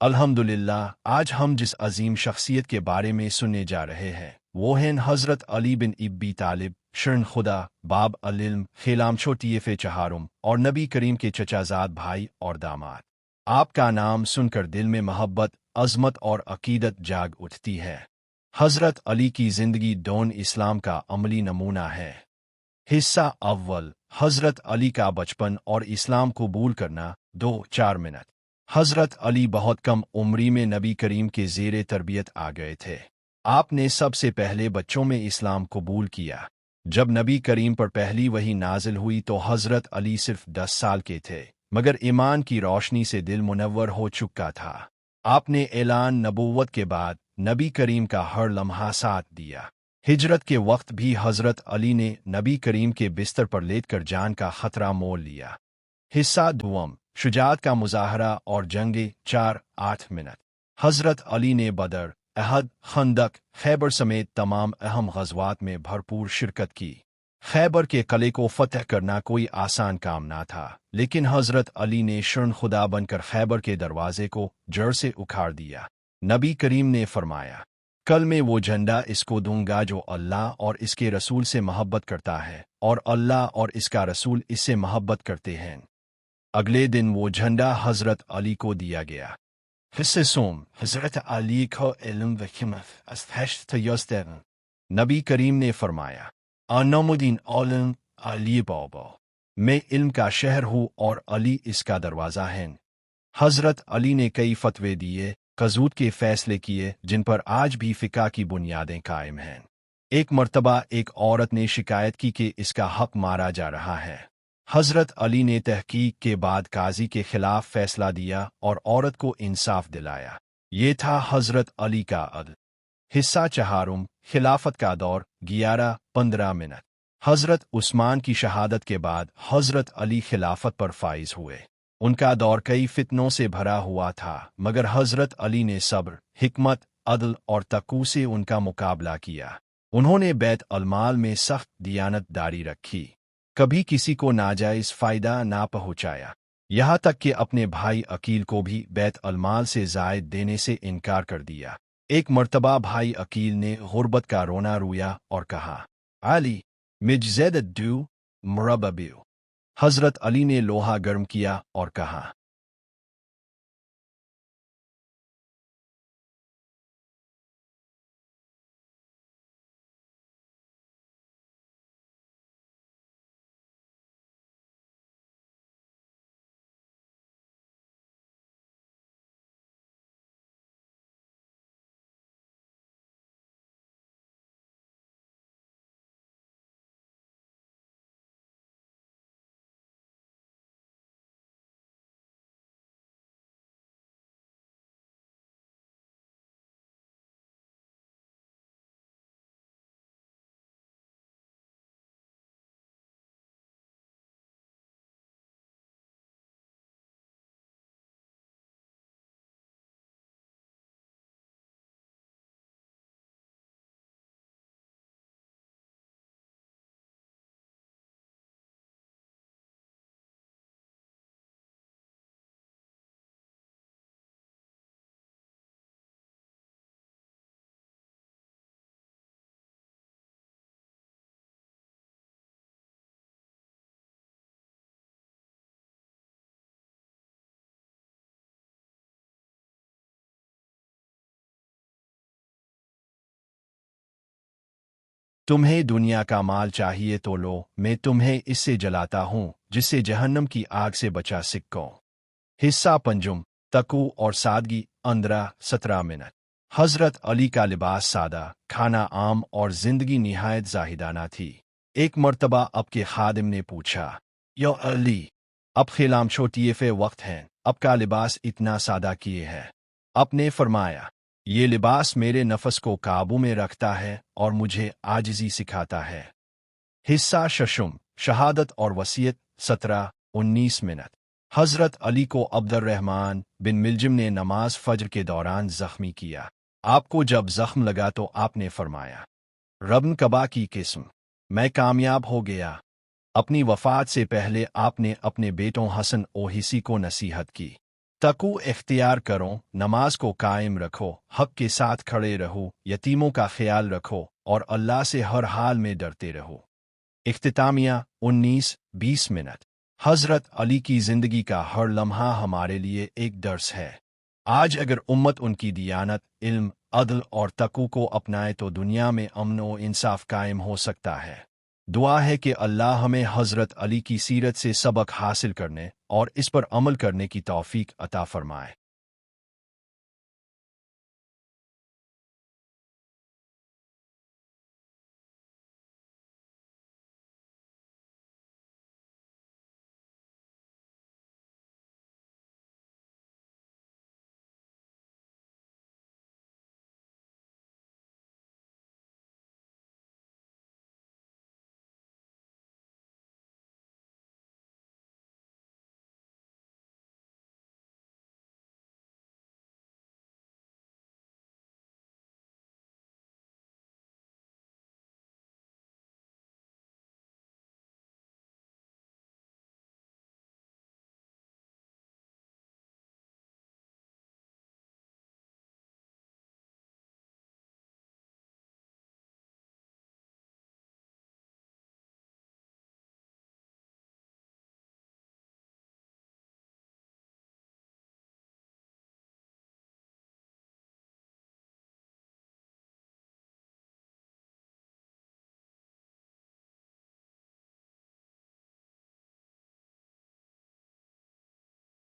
अल्हम्दुलिल्लाह, आज हम जिस अजीम शख्सियत के बारे में सुनने जा रहे हैं वो हैं हज़रत अली बिन अबी तालिब, शरण खुदा, बाब अल-इल्म, खिलाम छोटीफ चहारुम और नबी करीम के चचाजाद भाई और दामाद। आपका नाम सुनकर दिल में मोहब्बत, अज़मत और अकीदत जाग उठती है। हज़रत अली की ज़िंदगी दौन इस्लाम का अमली नमूना है। हिस्सा अव्वल, हज़रत अली का बचपन और इस्लाम कबूल करना। 2-4 मिनट। हज़रत अली बहुत कम उम्री में नबी करीम के ज़ेरे तरबियत आ गए थे। आपने सबसे पहले बच्चों में इस्लाम कबूल किया। जब नबी करीम पर पहली वही नाजिल हुई तो हज़रत अली सिर्फ 10 साल के थे, मगर ईमान की रोशनी से दिल मुनव्वर हो चुका था। आपने ऐलान नबूवत के बाद नबी करीम का हर लम्हा साथ दिया। हिजरत के वक्त भी हज़रत अली ने नबी करीम के बिस्तर पर लेटकर जान का खतरा मोल लिया। हिस्सा दुआम, शुजाअत का मुजाहरा और जंगे। 4-8 मिनट। हज़रत अली ने बदर, अहद, खंदक, खैबर समेत तमाम अहम ग़ज़वात में भरपूर शिरकत की। खैबर के किले को फ़तह करना कोई आसान काम ना था, लेकिन हज़रत अली ने शरण खुदा बनकर खैबर के दरवाजे को जड़ से उखाड़ दिया। नबी करीम ने फरमाया, कल मैं वो झंडा इसको दूंगा जो अल्लाह और इसके रसूल से मोहब्बत करता है और अल्लाह और इसका रसूल इससे मोहब्बत करते हैं। अगले दिन वो झंडा हज़रत अली को दिया गया। हिस्से सोम, हज़रत अली को इल्म व हिम्मत अस्तहश्त यस्तेन। नबी करीम ने फरमाया, अनमुद्दीन औलन अली बाबा, मैं इल्म का शहर हूँ और अली इसका दरवाज़ा है। हज़रत अली ने कई फतवे दिए, क़ज़ूत के फ़ैसले किए जिन पर आज भी फ़िक़्ह की बुनियादें कायम हैं। एक मर्तबा एक औरत ने शिकायत की कि इसका हक़ मारा जा रहा है। हज़रत अली ने तहकीक के बाद काजी के खिलाफ फैसला दिया और औरत को इंसाफ दिलाया। ये था हज़रत अली का अदल। हिस्सा चहारुम, खिलाफत का दौर। 11-15 मिनट। हज़रत उस्मान की शहादत के बाद हज़रत अली खिलाफत पर फाइज हुए। उनका दौर कई फितनों से भरा हुआ था, मगर हज़रत अली ने सब्र, हिकमत, अदल और तक़ू से उनका मुकाबला किया। उन्होंने बैत अलमाल में सख्त दियानतदारी रखी, कभी किसी को नाजायज़ फ़ायदा ना पहुँचाया, यहाँ तक कि अपने भाई अकील को भी बैत अलमाल से ज़ायद देने से इनकार कर दिया। एक मर्तबा भाई अकील ने गुर्बत का रोना रोया और कहा, अली मिजज़दू मुरब्बू। हज़रत अली ने लोहा गर्म किया और कहा, तुम्हें दुनिया का माल चाहिए तो लो, मैं तुम्हें इससे जलाता हूँ जिससे जहन्नम की आग से बचा सको। हिस्सा पंजुम, तकू और सादगी। 15-17 मिनट। हज़रत अली का लिबास सादा, खाना आम और जिंदगी निहायत जाहिदाना थी। एक मर्तबा अब के खादिम ने पूछा, यो अली, अब खिलाम छोटीफ़े वक्त हैं, अब का लिबास इतना सादा किए है? आपने फरमाया, ये लिबास मेरे नफस को काबू में रखता है और मुझे आजिज़ी सिखाता है। हिस्सा शशुम, शहादत और वसीयत। 17-19 मिनट। हज़रत अली को अब्दुर्रहमान बिन मिल्जिम ने नमाज फ़ज्र के दौरान ज़ख्मी किया। आपको जब ज़ख्म लगा तो आपने फरमाया, रब्न कबा की किस्म, मैं कामयाब हो गया। अपनी वफ़ात से पहले आपने अपने बेटों हसन और हिसी को नसीहत की, तकू इख्तियार करो, नमाज को कायम रखो, हक के साथ खड़े रहो, यतीमों का ख्याल रखो और अल्लाह से हर हाल में डरते रहो। इख्तितामिया 19-20 मिनट। हज़रत अली की ज़िंदगी का हर लम्हा हमारे लिए एक दर्स है। आज अगर उम्मत उनकी दियानत, इल्म, अदल और तकू को अपनाए तो दुनिया में अमन और इंसाफ कायम हो सकता है। दुआ है कि अल्लाह हमें हज़रत अली की सीरत से सबक हासिल करने और इस पर अमल करने की तौफीक अता फरमाए।